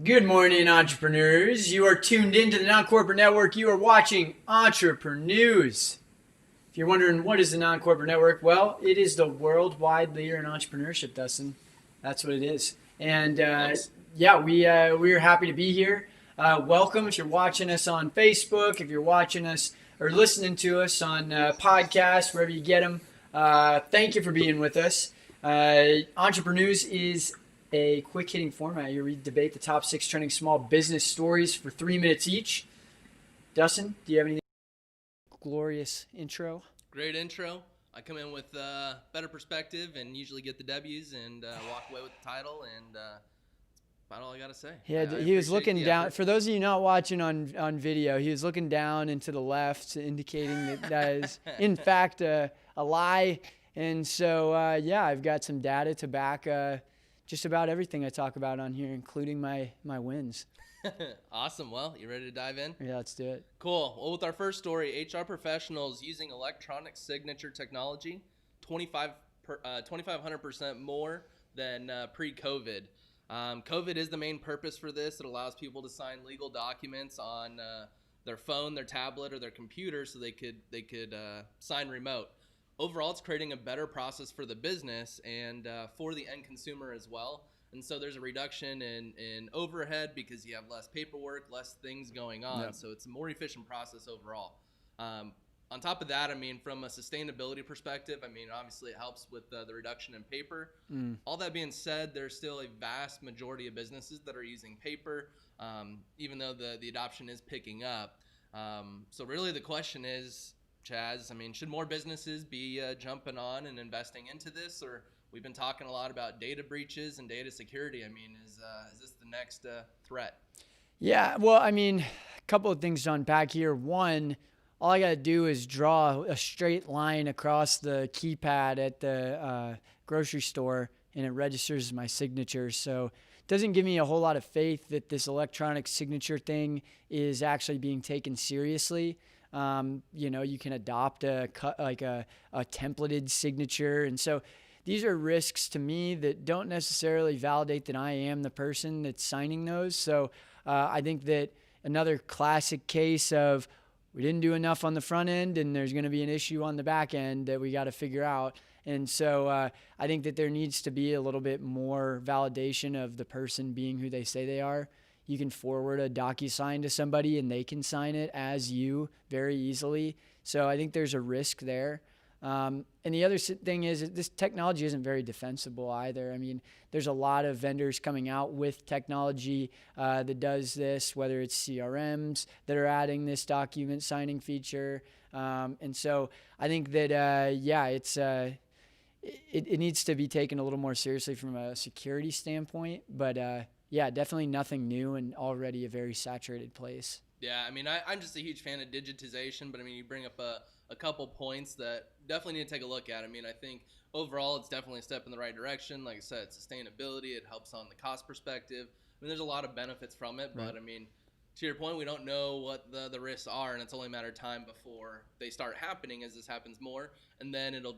Good morning, entrepreneurs. You are tuned into the Non-Corporate Network. You are watching Entreprenews. If you're wondering what is the Non-Corporate Network, well, it is the worldwide leader in entrepreneurship, Dustin. That's what it is. And yeah, we're happy to be here. Welcome if you're watching us on Facebook, if you're watching us or listening to us on podcasts, wherever you get them. Thank you for being with us. Entreprenews is a quick hitting format. Here we debate the top 6 trending small business stories for 3 minutes each. Dustin, do you have any glorious intro? Great intro. I come in with better perspective and usually get the W's and walk away with the title, and that's about all I got to say. Yeah, he was looking down. For those of you not watching on video, he was looking down and to the left, indicating that is, in fact, a lie. And so, yeah, I've got some data to back just about everything I talk about on here, including my wins. Awesome. Well, you ready to dive in? Yeah, let's do it. Cool. Well, with our first story, HR professionals using electronic signature technology, 2,500% more than pre-COVID. COVID is the main purpose for this. It allows people to sign legal documents on their phone, their tablet, or their computer, so they could sign remote. Overall, it's creating a better process for the business and for the end consumer as well. And so there's a reduction in overhead because you have less paperwork, less things going on. Yep. So it's a more efficient process overall. On top of that, I mean, from a sustainability perspective, I mean, obviously it helps with the reduction in paper. All that being said, there's still a vast majority of businesses that are using paper, even though the adoption is picking up. So really the question is, Chaz, I mean, should more businesses be jumping on and investing into this? Or we've been talking a lot about data breaches and data security. I mean, is this the next threat? Yeah, well, I mean, a couple of things to unpack here. One, all I got to do is draw a straight line across the keypad at the grocery store, and it registers my signature. So it doesn't give me a whole lot of faith that this electronic signature thing is actually being taken seriously. You can adopt a templated signature. And so these are risks to me that don't necessarily validate that I am the person that's signing those. So I think that another classic case of we didn't do enough on the front end and there's going to be an issue on the back end that we got to figure out. And so I think that there needs to be a little bit more validation of the person being who they say they are. You can forward a DocuSign to somebody and they can sign it as you very easily. So I think there's a risk there. And the other thing is this technology isn't very defensible either. I mean, there's a lot of vendors coming out with technology that does this, whether it's CRMs that are adding this document signing feature. And so I think that, it needs to be taken a little more seriously from a security standpoint. But yeah, definitely nothing new and already a very saturated place. Yeah, I mean, I'm just a huge fan of digitization, but I mean, you bring up a couple points that definitely need to take a look at. I mean, I think overall it's definitely a step in the right direction. Like I said, sustainability, it helps on the cost perspective. I mean, there's a lot of benefits from it, but I mean, to your point, we don't know what the risks are, and it's only a matter of time before they start happening as this happens more, and then it'll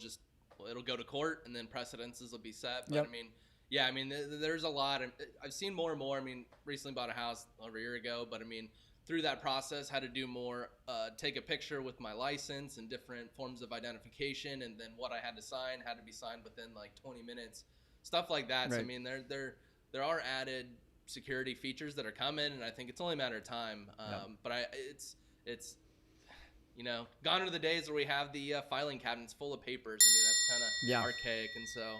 go to court, and then precedences will be set. But I mean, yeah, I mean, there's a lot. I've seen more and more. I mean, recently bought a house over a year ago, but I mean, through that process, had to do more, take a picture with my license and different forms of identification, and then what I had to sign had to be signed within like 20 minutes, stuff like that. Right. So I mean, there are added security features that are coming, and I think it's only a matter of time. But it's gone are the days where we have the filing cabinets full of papers. I mean, that's kind of archaic, and so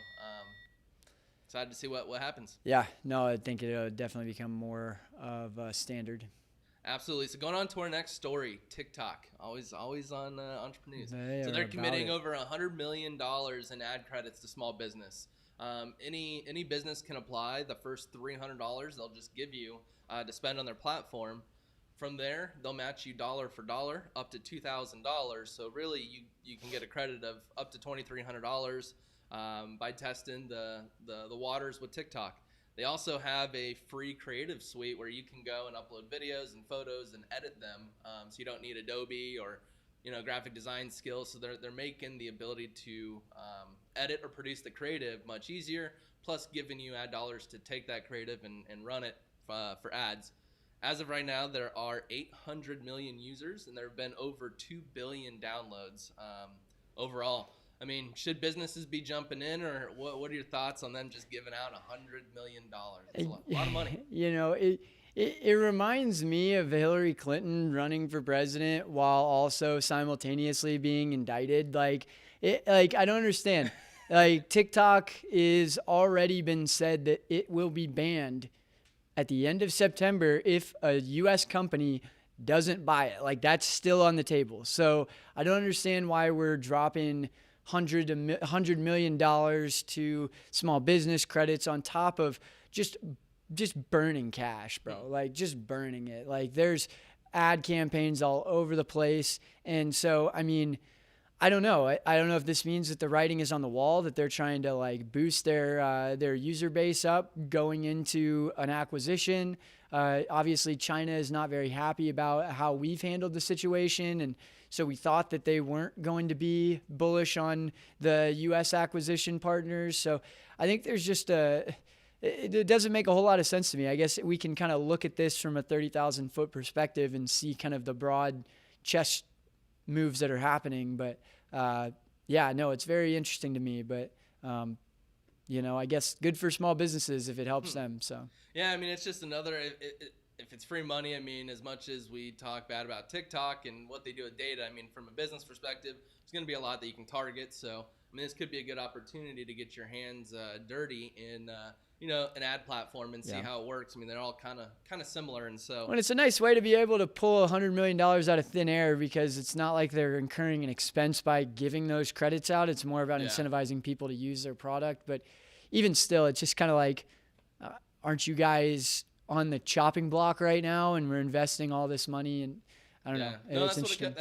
excited to see what happens. Yeah, no, I think it'll definitely become more of a standard. Absolutely. So going on to our next story, TikTok, always on Entreprenews. So they're committing over $100 million in ad credits to small business. Any business can apply. The first $300 they'll just give you to spend on their platform. From there, they'll match you dollar for dollar up to $2,000. So really, you can get a credit of up to $2,300 by testing the waters with TikTok. They also have a free creative suite where you can go and upload videos and photos and edit them. So you don't need Adobe or graphic design skills. So they're making the ability to edit or produce the creative much easier, plus giving you ad dollars to take that creative and run it for ads. As of right now, there are 800 million users, and there have been over 2 billion downloads overall. I mean, should businesses be jumping in, or what are your thoughts on them just giving out $100 million? That's a lot of money. You know, it reminds me of Hillary Clinton running for president while also simultaneously being indicted. Like I don't understand. Like TikTok is already been said that it will be banned at the end of September if a U.S. company doesn't buy it. Like that's still on the table. So I don't understand why we're dropping $100 million to small business credits on top of just burning cash, bro. Like just burning it. Like there's ad campaigns all over the place. And so, I mean, I don't know. I don't know if this means that the writing is on the wall, that they're trying to like boost their user base up going into an acquisition. Obviously, China is not very happy about how we've handled the situation. And so we thought that they weren't going to be bullish on the U.S. acquisition partners. So I think there's just it doesn't make a whole lot of sense to me. I guess we can kind of look at this from a 30,000 foot perspective and see kind of the broad chess moves that are happening. But yeah, no, it's very interesting to me. But you know, I guess good for small businesses if it helps them. So yeah, I mean, it's just another. If it's free money, I mean, as much as we talk bad about TikTok and what they do with data, I mean, from a business perspective, there's going to be a lot that you can target. So, I mean, this could be a good opportunity to get your hands dirty in, you know, an ad platform and see how it works. I mean, they're all kind of similar, and so. Well, it's a nice way to be able to pull $100 million out of thin air because it's not like they're incurring an expense by giving those credits out. It's more about incentivizing people to use their product. But even still, it's just kind of like, aren't you guys on the chopping block right now, and we're investing all this money, and I don't know. No, that's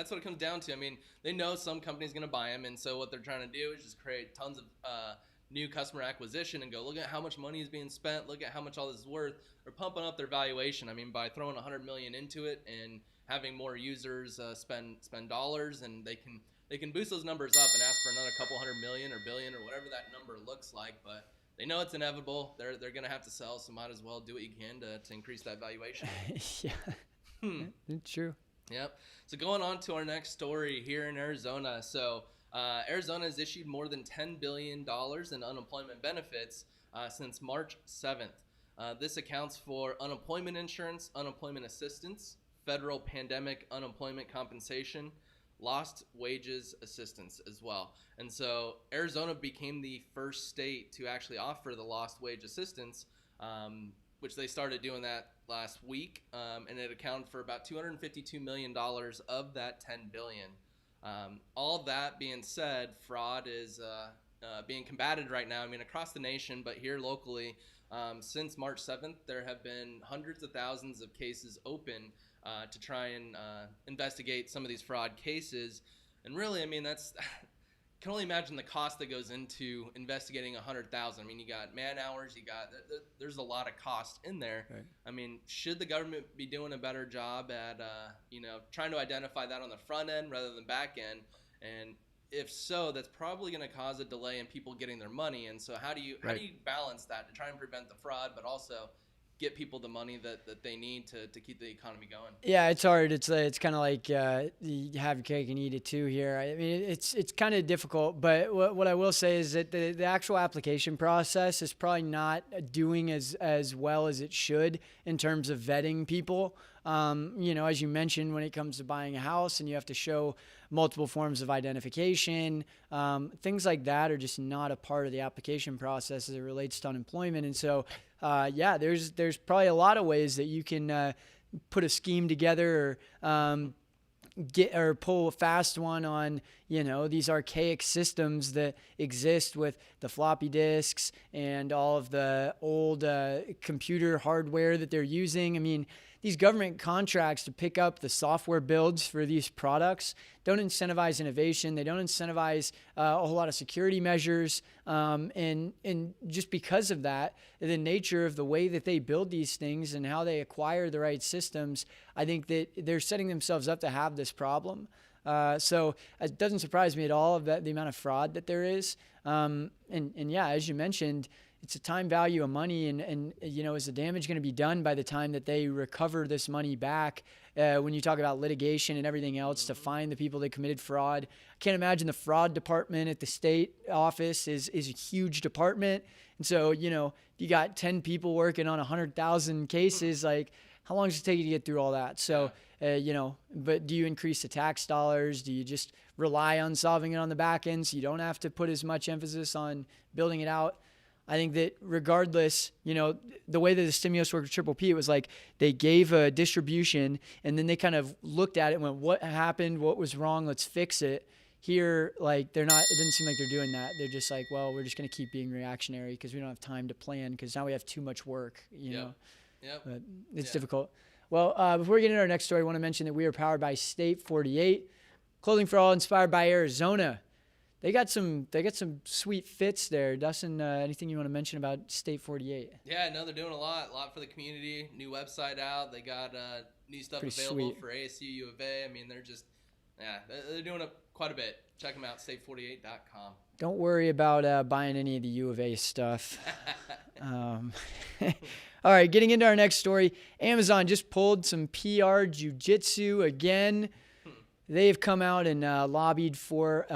what it comes down to. I mean, they know some company's going to buy them, and so what they're trying to do is just create tons of new customer acquisition and go, look at how much money is being spent, look at how much all this is worth. They're pumping up their valuation. I mean, by throwing $100 million into it and having more users spend dollars, and they can boost those numbers up and ask for another couple $100 million or billion or whatever that number looks like, but they know it's inevitable. They're going to have to sell, so might as well do what you can to increase that valuation. Yeah, it's true. Yep. So going on to our next story here in Arizona. So Arizona has issued more than $10 billion in unemployment benefits since March 7th. This accounts for unemployment insurance, unemployment assistance, federal pandemic unemployment compensation, lost wages assistance as well. And so Arizona became the first state to actually offer the lost wage assistance, which they started doing that last week, and it accounted for about $252 million of that $10 billion. All that being said, fraud is being combated right now. I mean, across the nation, but here locally, since March 7th, there have been hundreds of thousands of cases open to try and investigate some of these fraud cases. And really, I mean, that's can only imagine the cost that goes into investigating 100,000. I mean, you got man hours, there's a lot of cost in there. Right. I mean, should the government be doing a better job at, you know, trying to identify that on the front end rather than back end? And if so, that's probably going to cause a delay in people getting their money. And so how do you balance that to try and prevent the fraud, but also get people the money that they need to keep the economy going? Yeah, it's hard. It's kind of like you have your cake and eat it too here. I mean, it's kind of difficult, but what I will say is that the actual application process is probably not doing as well as it should in terms of vetting people. You know, as you mentioned, when it comes to buying a house and you have to show multiple forms of identification, things like that are just not a part of the application process as it relates to unemployment. And so, yeah, there's probably a lot of ways that you can put a scheme together or get or pull a fast one on, you know, these archaic systems that exist with the floppy disks and all of the old computer hardware that they're using. I mean, these government contracts to pick up the software builds for these products don't incentivize innovation. They don't incentivize a whole lot of security measures. And just because of that, the nature of the way that they build these things and how they acquire the right systems, I think that they're setting themselves up to have this problem. So it doesn't surprise me at all of the amount of fraud that there is. And yeah, as you mentioned, it's a time value of money, and is the damage going to be done by the time that they recover this money back? When you talk about litigation and everything else to find the people that committed fraud, I can't imagine the fraud department at the state office is a huge department. And so, if you got 10 people working on 100,000 cases, like how long does it take you to get through all that? So, but do you increase the tax dollars? Do you just rely on solving it on the back end so you don't have to put as much emphasis on building it out? I think that regardless, the way that the stimulus worked with Triple P, it was like they gave a distribution and then they kind of looked at it and went, what happened? What was wrong? Let's fix it. Here, like it doesn't seem like they're doing that. They're just like, well, we're just going to keep being reactionary because we don't have time to plan because now we have too much work, know. Yep. But it's difficult. Well, before we get into our next story, I want to mention that we are powered by State 48, clothing for all, inspired by Arizona. They got some sweet fits there. Dustin, anything you want to mention about State 48? Yeah, no, they're doing a lot for the community. New website out. They got new stuff Pretty available sweet. for ASU, U of A. I mean, they're doing quite a bit. Check them out, state48.com. Don't worry about buying any of the U of A stuff. All right, getting into our next story. Amazon just pulled some PR jujitsu again. They've come out and lobbied for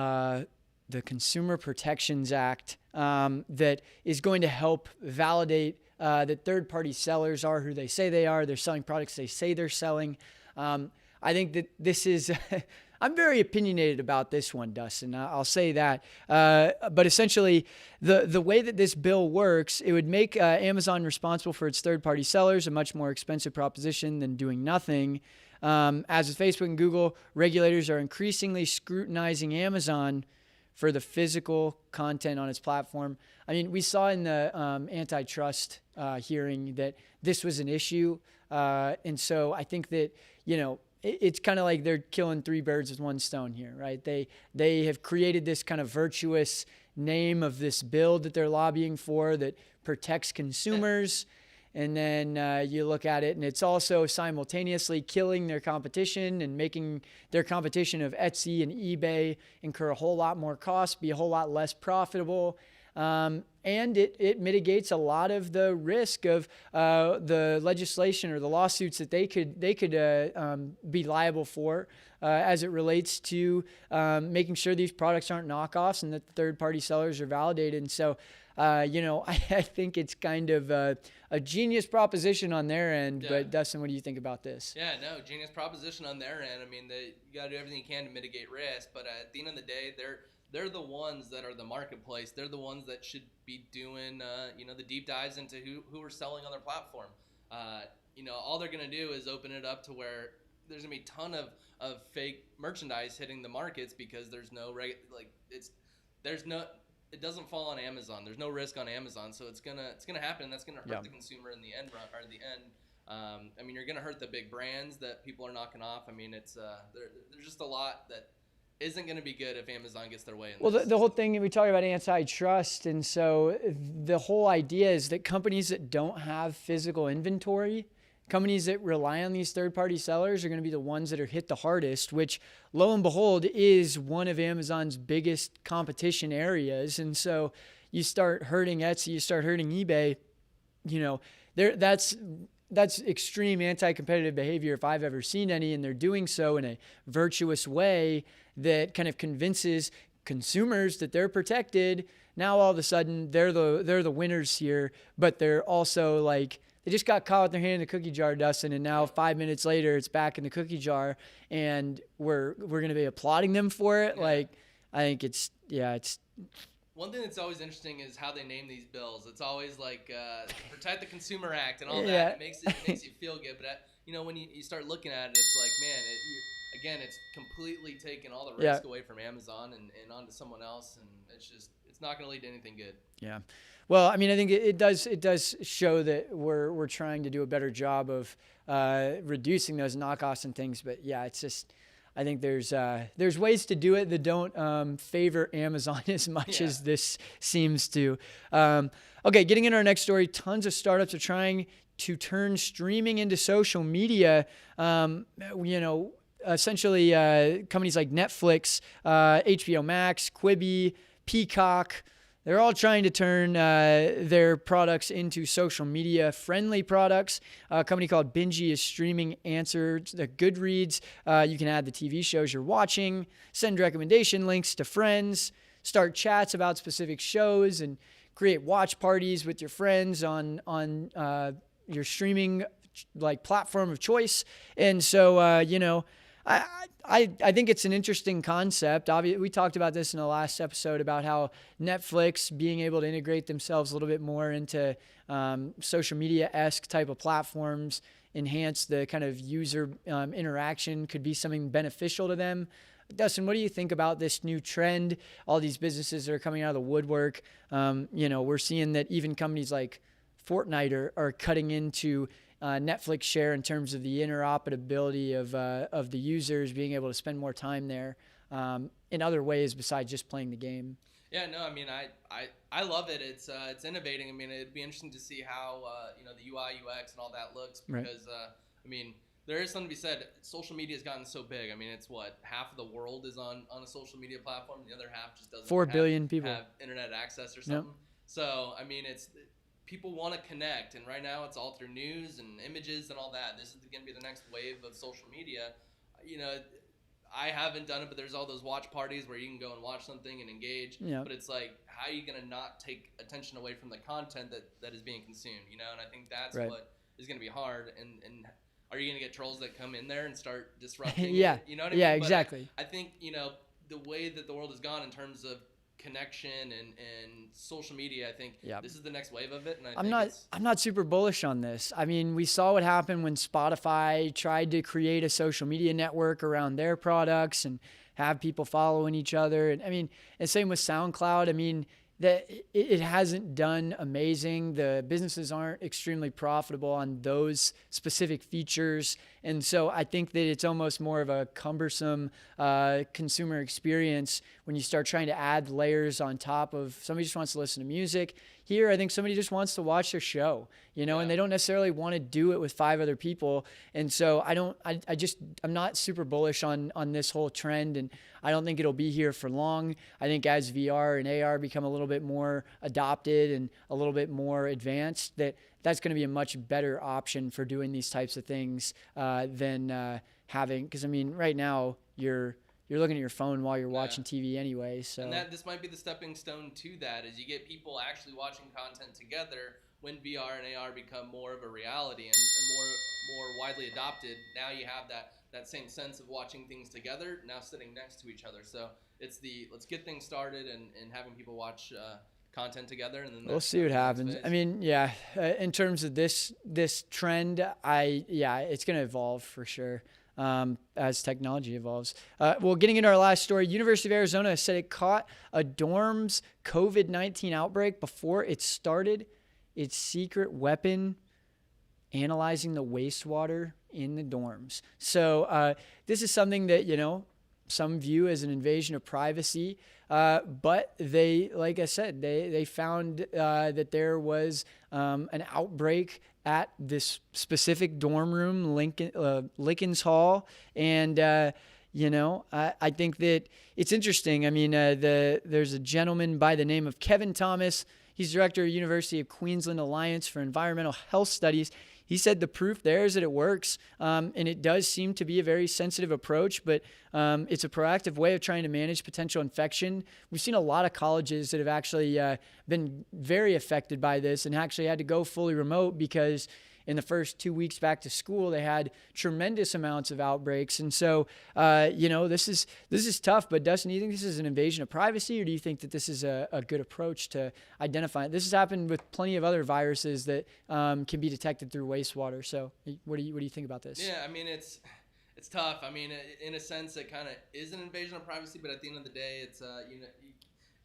the Consumer Protections Act that is going to help validate that third-party sellers are who they say they are. They're selling products they say they're selling. I think that this is I'm very opinionated about this one, Dustin. I'll say that. But essentially, the way that this bill works, it would make Amazon responsible for its third-party sellers, a much more expensive proposition than doing nothing. As with Facebook and Google, regulators are increasingly scrutinizing Amazon for the physical content on its platform. I mean, we saw in the antitrust hearing that this was an issue. And so I think that, it's kind of like they're killing three birds with one stone here, right? They have created this kind of virtuous name of this bill that they're lobbying for that protects consumers. And then you look at it, and it's also simultaneously killing their competition and making their competition of Etsy and eBay incur a whole lot more cost, be a whole lot less profitable. And it mitigates a lot of the risk of the legislation or the lawsuits that they could be liable for as it relates to making sure these products aren't knockoffs and that the third-party sellers are validated. And so, I think it's kind of a genius proposition on their end. Yeah. But Dustin, what do you think about this? Yeah, no, genius proposition on their end. I mean, you got to do everything you can to mitigate risk, but at the end of the day, they're the ones that are the marketplace. They're the ones that should be doing, the deep dives into who are selling on their platform. All they're going to do is open it up to where there's going to be a ton of fake merchandise hitting the markets because there's no it doesn't fall on Amazon. There's no risk on Amazon, so it's gonna happen. That's gonna hurt the consumer in the end you're gonna hurt the big brands that people are knocking off. I mean, it's there's just a lot that isn't going to be good if Amazon gets their way in this. Well, the whole thing, we talk about antitrust, and so the whole idea is that companies that don't have physical inventory, companies that rely on these third-party sellers are going to be the ones that are hit the hardest, which, lo and behold, is one of Amazon's biggest competition areas. And so you start hurting Etsy, you start hurting eBay, that's extreme anti-competitive behavior if I've ever seen any, and they're doing so in a virtuous way that kind of convinces consumers that they're protected. Now all of a sudden they're the winners here, but they're also like they just got caught with their hand in the cookie jar, Dustin, and now 5 minutes later it's back in the cookie jar, and we're gonna be applauding them for it. Yeah. Like I think it's. One thing that's always interesting is how they name these bills. It's always like Protect the Consumer Act and all that. Yeah. It makes you feel good. But when you start looking at it, it's like, man, it's completely taken all the risk away from Amazon and onto someone else, and it's not going to lead to anything good. Yeah. Well, I mean, I think it does show that we're trying to do a better job of reducing those knockoffs and things. But yeah, it's just. I think there's ways to do it that don't favor Amazon as much as this seems to. Okay, getting into our next story, tons of startups are trying to turn streaming into social media. essentially companies like Netflix, HBO Max, Quibi, Peacock. They're all trying to turn their products into social media friendly products. A company called Bingy is streaming answers to Goodreads. You can add the TV shows you're watching, send recommendation links to friends, start chats about specific shows, and create watch parties with your friends on your streaming like platform of choice. And so, I think it's an interesting concept. Obviously, we talked about this in the last episode about how Netflix being able to integrate themselves a little bit more into social media-esque type of platforms, enhance the kind of user interaction, could be something beneficial to them. Dustin, what do you think about this new trend? All these businesses that are coming out of the woodwork. We're seeing that even companies like Fortnite are cutting into Netflix share in terms of the interoperability of the users being able to spend more time there in other ways besides just playing the game. Yeah, no, I mean, I love it. It's innovating. I mean, it'd be interesting to see how the UI UX and all that looks because I mean, there is something to be said. Social media has gotten so big. I mean, it's what half of the world is on a social media platform. The other half just doesn't 4 billion people have internet access or something. Yep. So I mean, people want to connect, and right now it's all through news and images and all that. This is going to be the next wave of social media. I haven't done it, but there's all those watch parties where you can go and watch something and engage. Yeah. But it's like, how are you going to not take attention away from the content that is being consumed? And I think that's what is going to be hard. And are you going to get trolls that come in there and start disrupting? Yeah. You know what I mean? Yeah, exactly. I think, the way that the world has gone in terms of connection and social media, I think this is the next wave of it. And I'm not super bullish on this. I mean, we saw what happened when Spotify tried to create a social media network around their products and have people following each other. And I mean, and same with SoundCloud. I mean, that it hasn't done amazing. The businesses aren't extremely profitable on those specific features. And so I think that it's almost more of a cumbersome consumer experience when you start trying to add layers on top of somebody just wants to listen to music. Here, I think somebody just wants to watch their show, and they don't necessarily want to do it with 5 other people. And so I'm not super bullish on this whole trend, and I don't think it'll be here for long. I think as VR and AR become a little bit more adopted and a little bit more advanced, that's going to be a much better option for doing these types of things than having, because I mean, right now you're looking at your phone while you're watching TV anyway. So and this might be the stepping stone to that, is you get people actually watching content together when VR and AR become more of a reality and more widely adopted. Now you have that same sense of watching things together, now sitting next to each other. So it's let's get things started and having people watch content together, and then we'll see what happens. I mean, in terms of this trend, it's going to evolve for sure. As technology evolves. Well, getting into our last story, University of Arizona said it caught a dorm's COVID-19 outbreak before it started its secret weapon analyzing the wastewater in the dorms. So this is something that, some view as an invasion of privacy. But they, like I said, they found that there was an outbreak at this specific dorm room, Lincoln's Hall. And, I think that it's interesting. I mean, there's a gentleman by the name of Kevin Thomas. He's director of University of Queensland Alliance for Environmental Health Studies. He said the proof there is that it works, and it does seem to be a very sensitive approach, but it's a proactive way of trying to manage potential infection. We've seen a lot of colleges that have actually been very affected by this and actually had to go fully remote because in the first 2 weeks back to school, they had tremendous amounts of outbreaks. And so, this is tough. But Dustin, do you think this is an invasion of privacy, or do you think that this is a good approach to identify it? This has happened with plenty of other viruses that can be detected through wastewater. So what do you think about this? Yeah, I mean, it's tough. I mean, in a sense, it kind of is an invasion of privacy, but at the end of the day, it's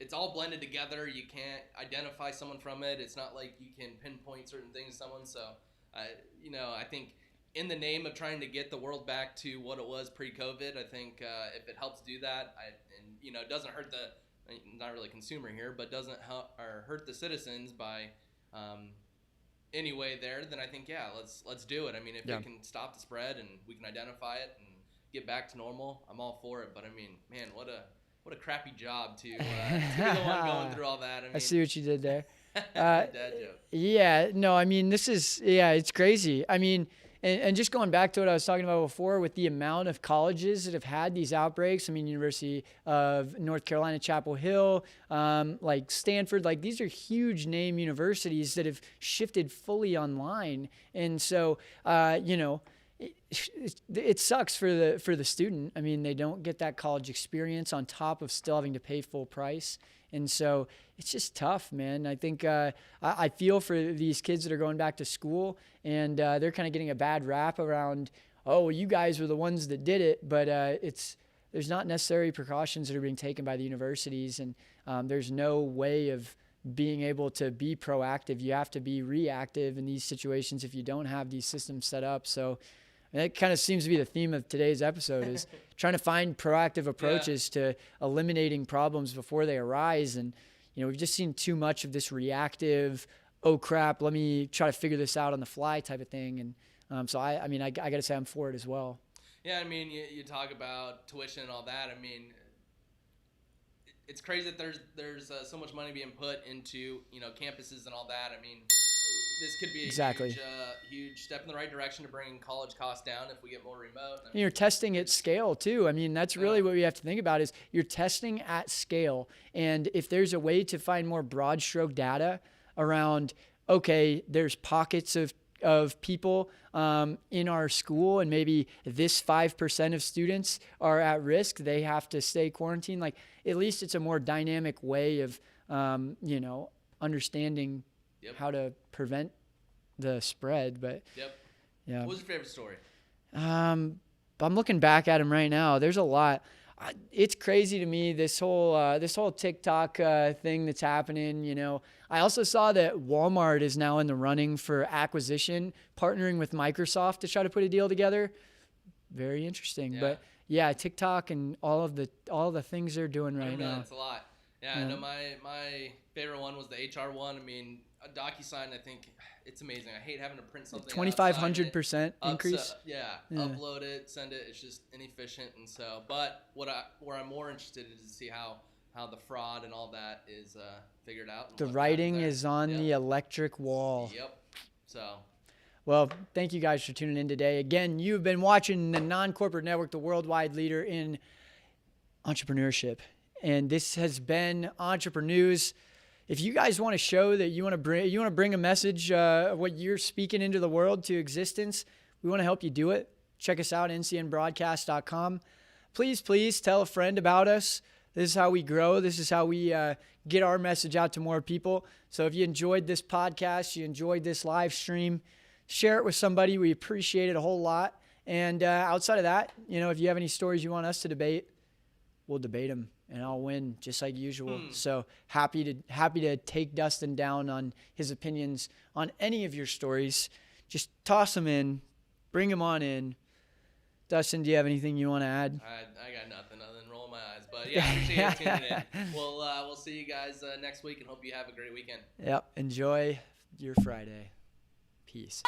it's all blended together. You can't identify someone from it. It's not like you can pinpoint certain things to someone. So, I think in the name of trying to get the world back to what it was pre-COVID, I think if it helps do that, it doesn't hurt not really consumer here, but doesn't hurt the citizens by any way there, then I think let's do it. I mean, if it can stop the spread and we can identify it and get back to normal, I'm all for it. But I mean, man, what a crappy job to be the one going through all that. I mean, I see what you did there. dad joke. Yeah, no, I mean, it's crazy. I mean, and just going back to what I was talking about before with the amount of colleges that have had these outbreaks. I mean, University of North Carolina, Chapel Hill, like Stanford, like these are huge name universities that have shifted fully online. And so, it sucks for the student. I mean, they don't get that college experience on top of still having to pay full price. And so it's just tough, man. I think I feel for these kids that are going back to school, and they're kind of getting a bad rap around, oh, well, you guys were the ones that did it. But there's not necessary precautions that are being taken by the universities, and there's no way of being able to be proactive. You have to be reactive in these situations if you don't have these systems set up. So that kind of seems to be the theme of today's episode is trying to find proactive approaches to eliminating problems before they arise. And, we've just seen too much of this reactive, oh crap, let me try to figure this out on the fly type of thing. And so I got to say I'm for it as well. Yeah, I mean, you talk about tuition and all that. I mean, it's crazy that there's so much money being put into, campuses and all that. I mean, this could be a huge step in the right direction to bring college costs down if we get more remote. I mean, you're testing at scale too. I mean, that's really what we have to think about is you're testing at scale. And if there's a way to find more broad stroke data around, okay, there's pockets of people in our school and maybe this 5% of students are at risk, they have to stay quarantined. Like at least it's a more dynamic way of, understanding how to prevent the spread. But yeah. What was your favorite story? I'm looking back at them right now. There's a lot. It's crazy to me, this whole TikTok thing that's happening. I also saw that Walmart is now in the running for acquisition, partnering with Microsoft to try to put a deal together. Very interesting. Yeah. But yeah, TikTok and all the things they're doing right now. That's a lot. Yeah, I know my favorite one was the HR one. I mean, a DocuSign, I think it's amazing. I hate having to print something. 2,500% increase. Upload it, send it. It's just inefficient, and so. But where I'm more interested is to see how the fraud and all that is figured out. The writing is on the electric wall. Yep. So. Well, thank you guys for tuning in today. Again, you've been watching the Non-Corporate Network, the worldwide leader in entrepreneurship. And this has been Entreprenews. If you guys want to show that you want to bring a message of what you're speaking into the world to existence, we want to help you do it. Check us out, ncnbroadcast.com. Please tell a friend about us. This is how we grow. This is how we get our message out to more people. So if you enjoyed this podcast, you enjoyed this live stream, share it with somebody. We appreciate it a whole lot. And outside of that, if you have any stories you want us to debate, we'll debate them. And I'll win just like usual. So happy to take Dustin down on his opinions on any of your stories. Just toss them in, bring them on in. Dustin, do you have anything you want to add? I got nothing other than rolling my eyes. But yeah, I appreciate you tuning in. We'll see you guys next week and hope you have a great weekend. Yep. Enjoy your Friday. Peace.